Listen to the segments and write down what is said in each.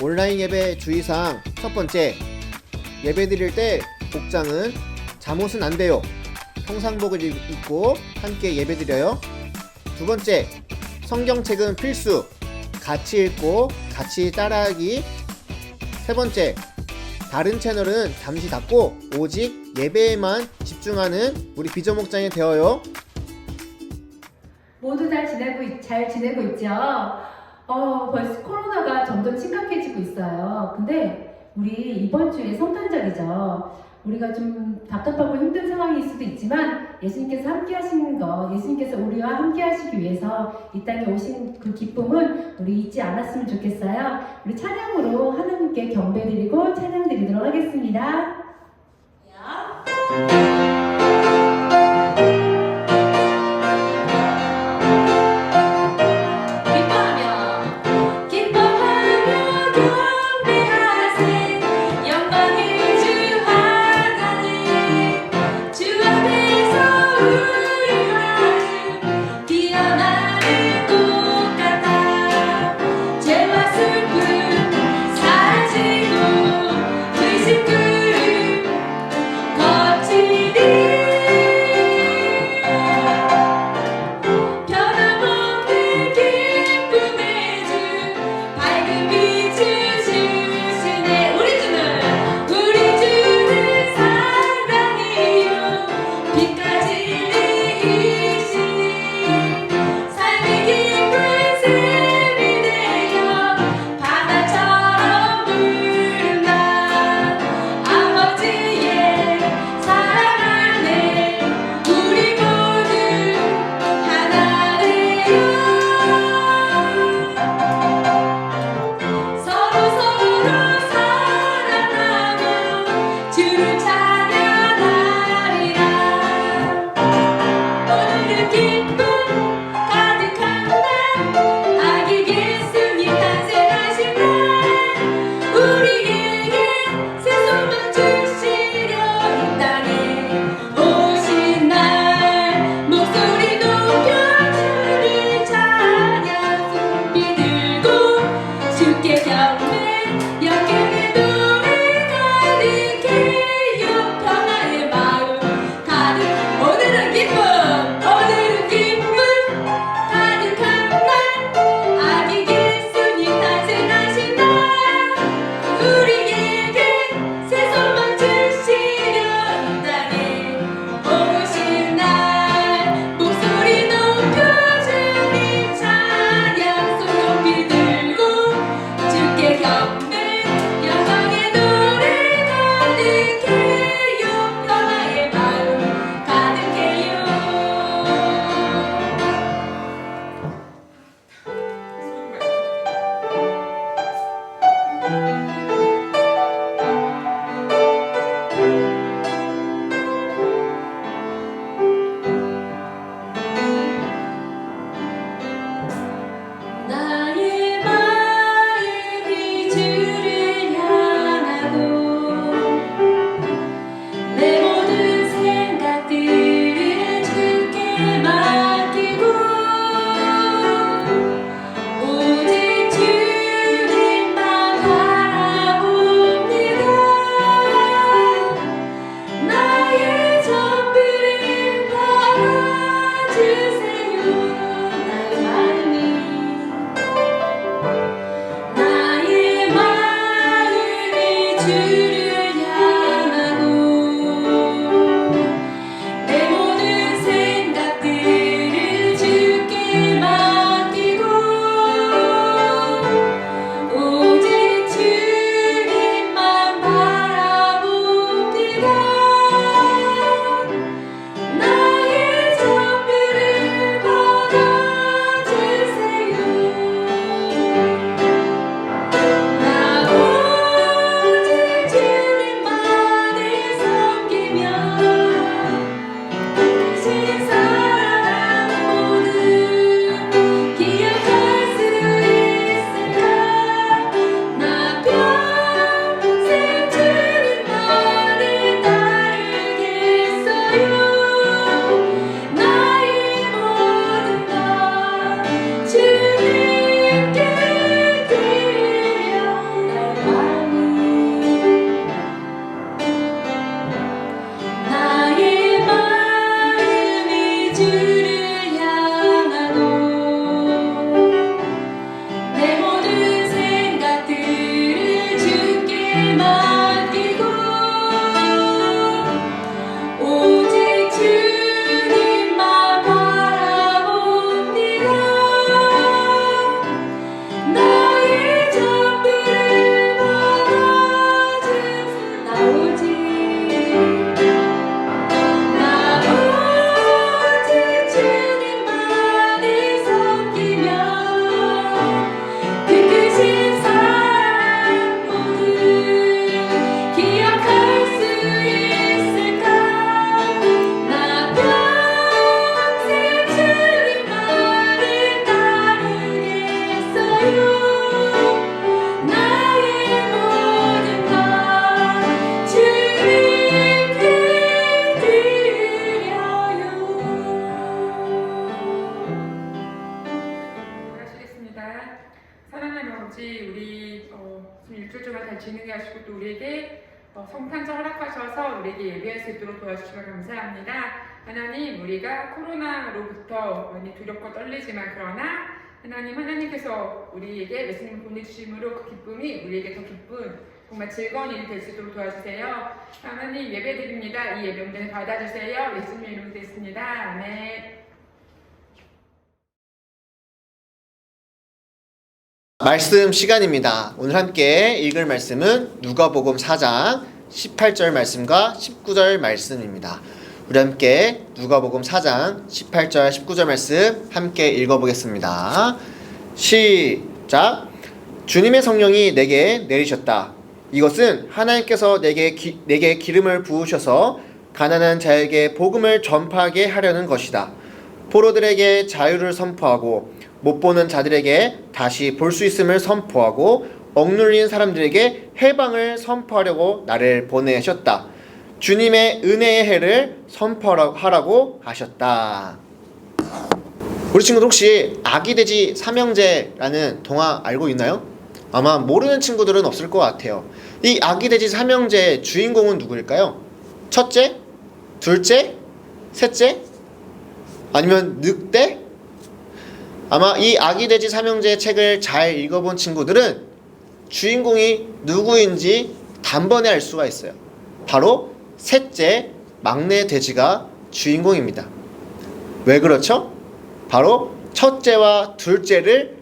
온라인 예배 주의사항 첫 번째, 예배 드릴 때 복장은 잠옷은 안 돼요. 평상복을 입고 함께 예배 드려요. 두 번째, 성경책은 필수. 같이 읽고 같이 따라하기. 세 번째, 다른 채널은 잠시 닫고 오직 예배에만 집중하는 우리 비전 목장이 되어요. 모두 잘 지내고 있죠? 벌써 코로나가 점점 심각해지고 있어요. 근데 우리 이번 주에 성탄절이죠. 우리가 좀 답답하고 힘든 상황일 수도 있지만 예수님께서 함께 하시는 거, 예수님께서 우리와 함께 하시기 위해서 이 땅에 오신 그 기쁨은 우리 잊지 않았으면 좋겠어요. 우리 찬양으로 하나님께 경배드리고 찬양 드리도록 하겠습니다. 거칠이 아버지, 우리 지금 일주일 동안 잘 지내게 하시고 또 우리에게 성탄절 허락하셔서 우리에게 예배할 수 있도록 도와주시면 감사합니다. 하나님, 우리가 코로나로부터 많이 두렵고 떨리지만 그러나 하나님께서 우리에게 예수님을 보내주심으로 그 기쁨이 우리에게 더 기쁜 정말 즐거운 일이 될 수 있도록 도와주세요. 하나님, 예배드립니다. 이 예배 온전히 받아주세요. 예수님의 이름으로 됐습니다. 아멘. 말씀 시간입니다. 오늘 함께 읽을 말씀은 누가복음 4장 18절 말씀과 19절 말씀입니다. 우리 함께 누가복음 4장 18절 19절 말씀 함께 읽어보겠습니다. 시작. 주님의 성령이 내게 내리셨다. 이것은 하나님께서 내게 기름을 부으셔서 가난한 자에게 복음을 전파하게 하려는 것이다. 포로들에게 자유를 선포하고 못 보는 자들에게 다시 볼 수 있음을 선포하고 억눌린 사람들에게 해방을 선포하려고 나를 보내셨다. 주님의 은혜의 해를 선포하라고 하셨다. 우리 친구들 혹시 아기돼지 삼형제라는 동화 알고 있나요? 아마 모르는 친구들은 없을 것 같아요. 이 아기돼지 삼형제의 주인공은 누구일까요? 첫째? 둘째? 셋째? 아니면 늑대? 아마 이 아기돼지 삼형제의 책을 잘 읽어본 친구들은 주인공이 누구인지 단번에 알 수가 있어요. 바로 셋째 막내 돼지가 주인공입니다. 왜 그렇죠? 바로 첫째와 둘째를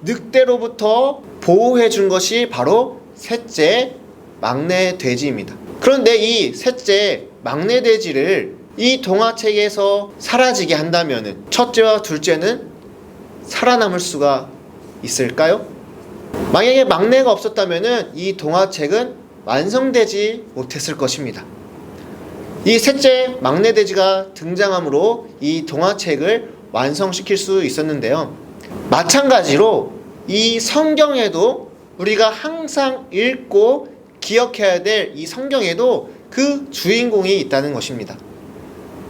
늑대로부터 보호해 준 것이 바로 셋째 막내 돼지입니다. 그런데 이 셋째 막내 돼지를 이 동화책에서 사라지게 한다면 첫째와 둘째는 살아남을 수가 있을까요? 만약에 막내가 없었다면 이 동화책은 완성되지 못했을 것입니다. 이 셋째 막내 돼지가 등장함으로 이 동화책을 완성시킬 수 있었는데요. 마찬가지로 이 성경에도 우리가 항상 읽고 기억해야 될 이 성경에도 그 주인공이 있다는 것입니다.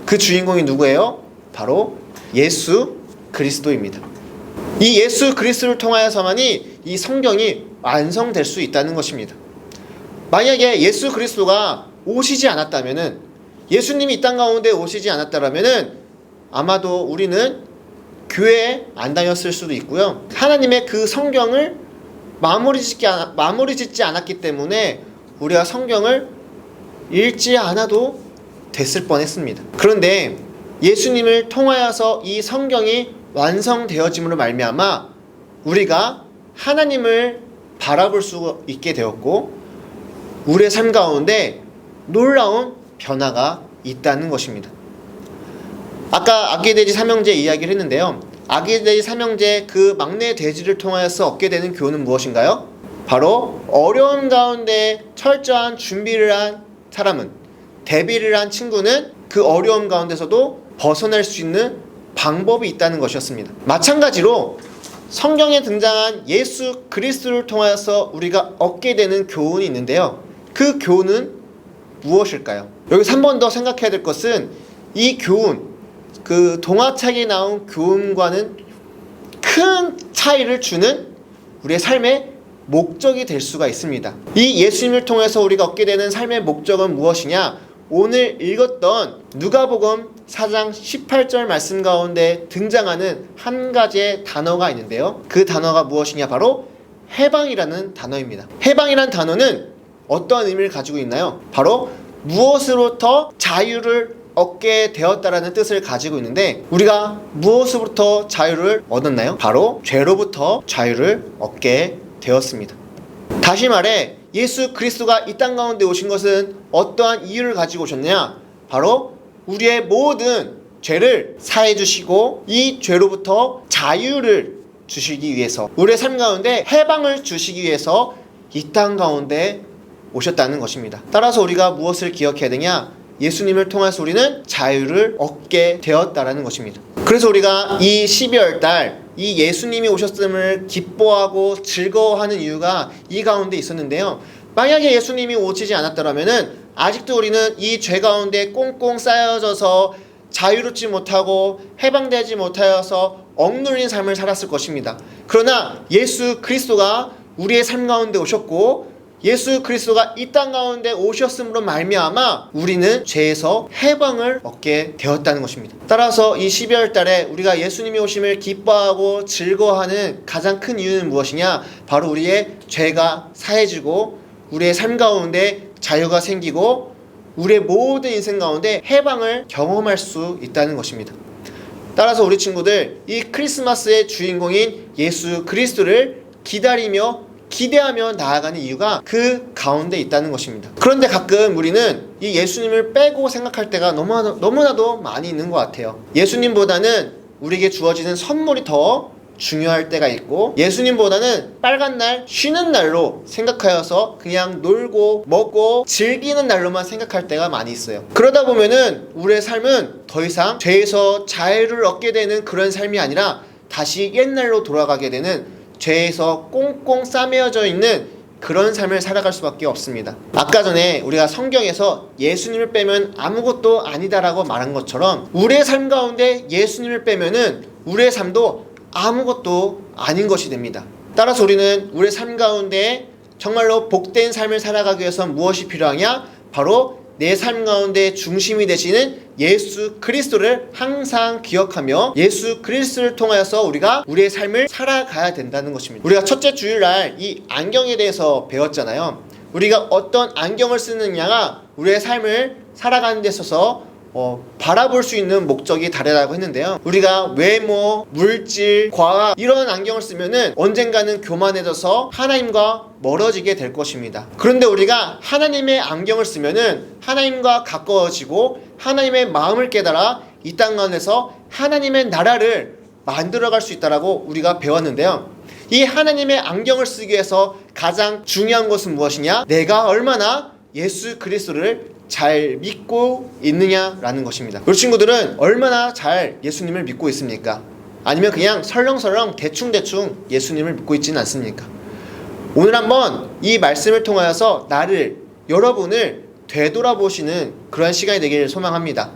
그 주인공이 누구예요? 바로 예수 그리스도입니다. 이 예수 그리스도를 통하여서만이 이 성경이 완성될 수 있다는 것입니다. 만약에 예수 그리스도가 오시지 않았다면은, 예수님이 이 땅 가운데 오시지 않았다라면은 아마도 우리는 교회에 안 다녔을 수도 있고요. 하나님의 그 성경을 마무리 짓지 않았기 때문에 우리가 성경을 읽지 않아도 됐을 뻔했습니다. 그런데 예수님을 통하여서 이 성경이 완성되어짐으로 말미암아 우리가 하나님을 바라볼 수 있게 되었고 우리의 삶 가운데 놀라운 변화가 있다는 것입니다. 아까 아기돼지 삼형제 이야기를 했는데요. 아기돼지 삼형제 그 막내 돼지를 통하여서 얻게 되는 교훈은 무엇인가요? 바로 어려운 가운데 철저한 준비를 한 사람은, 대비를 한 친구는 그 어려움 가운데서도 벗어날 수 있는 방법이 있다는 것이었습니다. 마찬가지로 성경에 등장한 예수 그리스도를 통하여서 우리가 얻게 되는 교훈이 있는데요. 그 교훈은 무엇일까요? 여기서 한 번 더 생각해야 될 것은 이 교훈, 그 동화책에 나온 교훈과는 큰 차이를 주는 우리의 삶의 목적이 될 수가 있습니다. 이 예수님을 통해서 우리가 얻게 되는 삶의 목적은 무엇이냐? 오늘 읽었던 누가복음 4장 18절 말씀 가운데 등장하는 한 가지의 단어가 있는데요. 그 단어가 무엇이냐? 바로 해방이라는 단어입니다. 해방이라는 단어는 어떠한 의미를 가지고 있나요? 바로 무엇으로부터 자유를 얻게 되었다라는 뜻을 가지고 있는데, 우리가 무엇으로부터 자유를 얻었나요? 바로 죄로부터 자유를 얻게 되었습니다. 다시 말해 예수 그리스도가 이 땅 가운데 오신 것은 어떠한 이유를 가지고 오셨느냐? 바로 우리의 모든 죄를 사해 주시고 이 죄로부터 자유를 주시기 위해서, 우리의 삶 가운데 해방을 주시기 위해서 이 땅 가운데 오셨다는 것입니다. 따라서 우리가 무엇을 기억해야 되냐? 예수님을 통해서 우리는 자유를 얻게 되었다라는 것입니다. 그래서 우리가 이 12월 달 이 예수님이 오셨음을 기뻐하고 즐거워하는 이유가 이 가운데 있었는데요. 만약에 예수님이 오시지 않았더라면은 아직도 우리는 이 죄 가운데 꽁꽁 쌓여져서 자유롭지 못하고 해방되지 못하여서 억눌린 삶을 살았을 것입니다. 그러나 예수 그리스도가 우리의 삶 가운데 오셨고 예수 그리스도가 이 땅 가운데 오셨음으로 말미암아 우리는 죄에서 해방을 얻게 되었다는 것입니다. 따라서 이 12월 달에 우리가 예수님이 오심을 기뻐하고 즐거워하는 가장 큰 이유는 무엇이냐? 바로 우리의 죄가 사해지고 우리의 삶 가운데 자유가 생기고 우리의 모든 인생 가운데 해방을 경험할 수 있다는 것입니다. 따라서 우리 친구들, 이 크리스마스의 주인공인 예수 그리스도를 기대하며 나아가는 이유가 그 가운데 있다는 것입니다. 그런데 가끔 우리는 이 예수님을 빼고 생각할 때가 너무나도 많이 있는 것 같아요. 예수님보다는 우리에게 주어지는 선물이 더 중요할 때가 있고, 예수님보다는 빨간 날, 쉬는 날로 생각하여서 그냥 놀고 먹고 즐기는 날로만 생각할 때가 많이 있어요. 그러다 보면은 우리의 삶은 더 이상 죄에서 자유를 얻게 되는 그런 삶이 아니라 다시 옛날로 돌아가게 되는, 죄에서 꽁꽁 싸매어져 있는 그런 삶을 살아갈 수밖에 없습니다. 아까 전에 우리가 성경에서 예수님을 빼면 아무것도 아니다라고 말한 것처럼 우리의 삶 가운데 예수님을 빼면은 우리의 삶도 아무것도 아닌 것이 됩니다. 따라서 우리는 우리의 삶 가운데 정말로 복된 삶을 살아가기 위해서 무엇이 필요하냐? 바로 내 삶 가운데 중심이 되시는 예수 그리스도를 항상 기억하며 예수 그리스도를 통하여서 우리가 우리의 삶을 살아가야 된다는 것입니다. 우리가 첫째 주일날 이 안경에 대해서 배웠잖아요. 우리가 어떤 안경을 쓰느냐가 우리의 삶을 살아가는 데 있어서 바라볼 수 있는 목적이 다르다고 했는데요. 우리가 외모, 물질, 과학 이런 안경을 쓰면은 언젠가는 교만해져서 하나님과 멀어지게 될 것입니다. 그런데 우리가 하나님의 안경을 쓰면은 하나님과 가까워지고 하나님의 마음을 깨달아 이 땅 가운데서 하나님의 나라를 만들어갈 수 있다라고 우리가 배웠는데요. 이 하나님의 안경을 쓰기 위해서 가장 중요한 것은 무엇이냐? 내가 얼마나 예수 그리스도를 잘 믿고 있느냐라는 것입니다. 우리 친구들은 얼마나 잘 예수님을 믿고 있습니까? 아니면 그냥 설렁설렁 대충대충 예수님을 믿고 있지는 않습니까? 오늘 한번 이 말씀을 통하여서 여러분을 되돌아보시는 그런 시간이 되기를 소망합니다.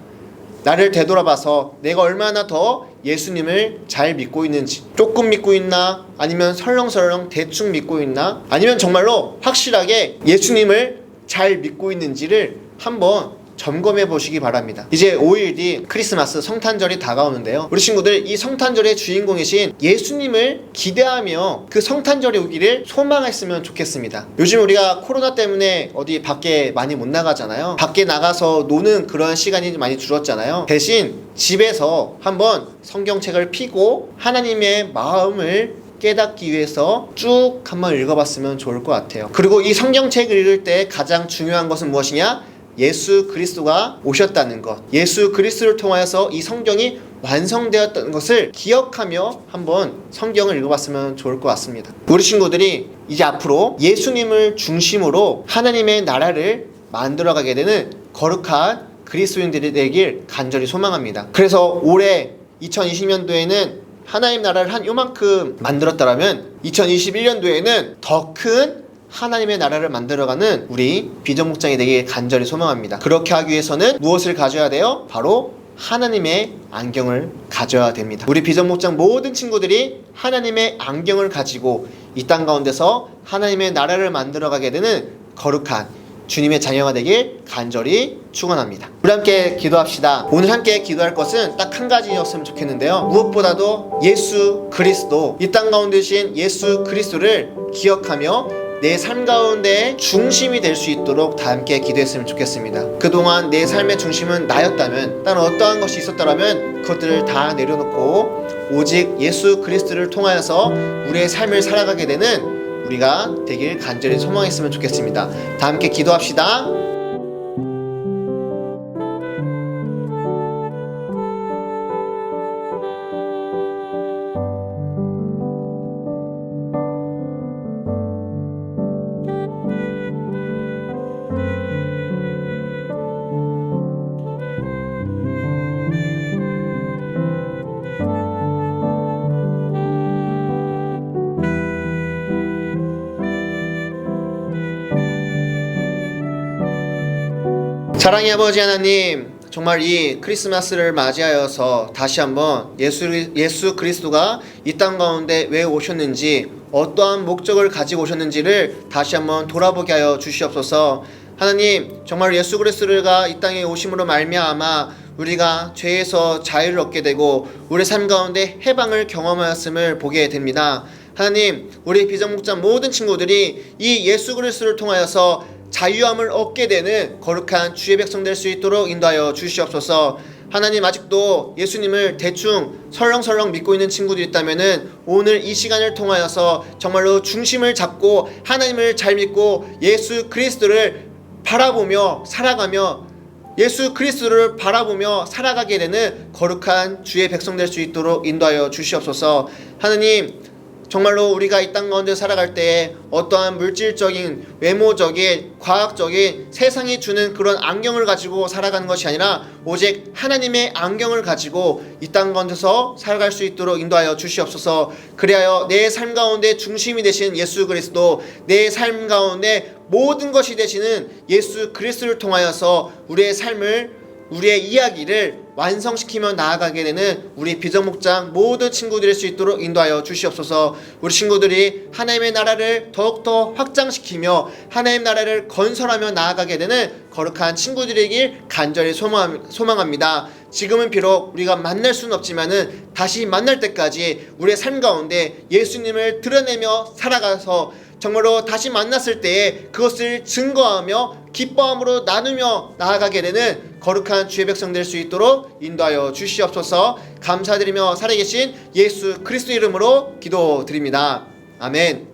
나를 되돌아봐서 내가 얼마나 더 예수님을 잘 믿고 있는지, 조금 믿고 있나? 아니면 설렁설렁 대충 믿고 있나? 아니면 정말로 확실하게 예수님을 잘 믿고 있는지를 한번 점검해 보시기 바랍니다. 이제 5일 뒤 크리스마스 성탄절이 다가오는데요. 우리 친구들, 이 성탄절의 주인공이신 예수님을 기대하며 그 성탄절이 오기를 소망했으면 좋겠습니다. 요즘 우리가 코로나 때문에 어디 밖에 많이 못 나가잖아요. 밖에 나가서 노는 그런 시간이 많이 줄었잖아요. 대신 집에서 한번 성경책을 펴고 하나님의 마음을 깨닫기 위해서 쭉 한번 읽어봤으면 좋을 것 같아요. 그리고 이 성경책을 읽을 때 가장 중요한 것은 무엇이냐? 예수 그리스도가 오셨다는 것, 예수 그리스도를 통하여서 이 성경이 완성되었다는 것을 기억하며 한번 성경을 읽어봤으면 좋을 것 같습니다. 우리 친구들이 이제 앞으로 예수님을 중심으로 하나님의 나라를 만들어가게 되는 거룩한 그리스도인들이 되길 간절히 소망합니다. 그래서 올해 2020년도에는 하나님 나라를 한 요만큼 만들었다라면 2021년도에는 더 큰 하나님의 나라를 만들어가는 우리 비전목장이 되길 간절히 소망합니다. 그렇게 하기 위해서는 무엇을 가져야 돼요? 바로 하나님의 안경을 가져야 됩니다. 우리 비전목장 모든 친구들이 하나님의 안경을 가지고 이 땅 가운데서 하나님의 나라를 만들어가게 되는 거룩한 주님의 자녀가 되길 간절히 축원합니다. 우리 함께 기도합시다. 오늘 함께 기도할 것은 딱 한 가지였으면 좋겠는데요. 무엇보다도 예수 그리스도, 이 땅 가운데 계신 예수 그리스도를 기억하며 내 삶 가운데 중심이 될 수 있도록 다 함께 기도했으면 좋겠습니다. 그동안 내 삶의 중심은 나였다면, 다른 어떠한 것이 있었더라면 그것들을 다 내려놓고 오직 예수 그리스도를 통하여서 우리의 삶을 살아가게 되는 우리가 되길 간절히 소망했으면 좋겠습니다. 다 함께 기도합시다. 사랑의 아버지 하나님, 정말 이 크리스마스를 맞이하여서 다시 한번 예수 그리스도가 이 땅 가운데 왜 오셨는지, 어떠한 목적을 가지고 오셨는지를 다시 한번 돌아보게 하여 주시옵소서. 하나님, 정말 예수 그리스도가 이 땅에 오심으로 말미암아 우리가 죄에서 자유를 얻게 되고 우리 삶 가운데 해방을 경험하였음을 보게 됩니다. 하나님, 우리 비전목장 모든 친구들이 이 예수 그리스도를 통하여서 자유함을 얻게 되는 거룩한 주의 백성 될 수 있도록 인도하여 주시옵소서. 하나님, 아직도 예수님을 대충 설렁설렁 믿고 있는 친구들이 있다면은 오늘 이 시간을 통하여서 정말로 중심을 잡고 하나님을 잘 믿고 예수 그리스도를 바라보며 살아가며 예수 그리스도를 바라보며 살아가게 되는 거룩한 주의 백성 될 수 있도록 인도하여 주시옵소서. 하나님, 정말로 우리가 이 땅 가운데 살아갈 때에 어떠한 물질적인, 외모적인, 과학적인 세상이 주는 그런 안경을 가지고 살아가는 것이 아니라 오직 하나님의 안경을 가지고 이 땅 가운데서 살아갈 수 있도록 인도하여 주시옵소서. 그리하여 내 삶 가운데 중심이 되신 예수 그리스도, 내 삶 가운데 모든 것이 되시는 예수 그리스도를 통하여서 우리의 삶을, 우리의 이야기를 완성시키며 나아가게 되는 우리 비전목장 모든 친구들일 수 있도록 인도하여 주시옵소서. 우리 친구들이 하나님의 나라를 더욱더 확장시키며 하나님의 나라를 건설하며 나아가게 되는 거룩한 친구들이길 간절히 소망합니다. 지금은 비록 우리가 만날 수는 없지만은 다시 만날 때까지 우리의 삶 가운데 예수님을 드러내며 살아가서 정말로 다시 만났을 때에 그것을 증거하며 기뻐함으로 나누며 나아가게 되는 거룩한 주의 백성 될 수 있도록 인도하여 주시옵소서. 감사드리며 살아계신 예수 그리스도 이름으로 기도드립니다. 아멘.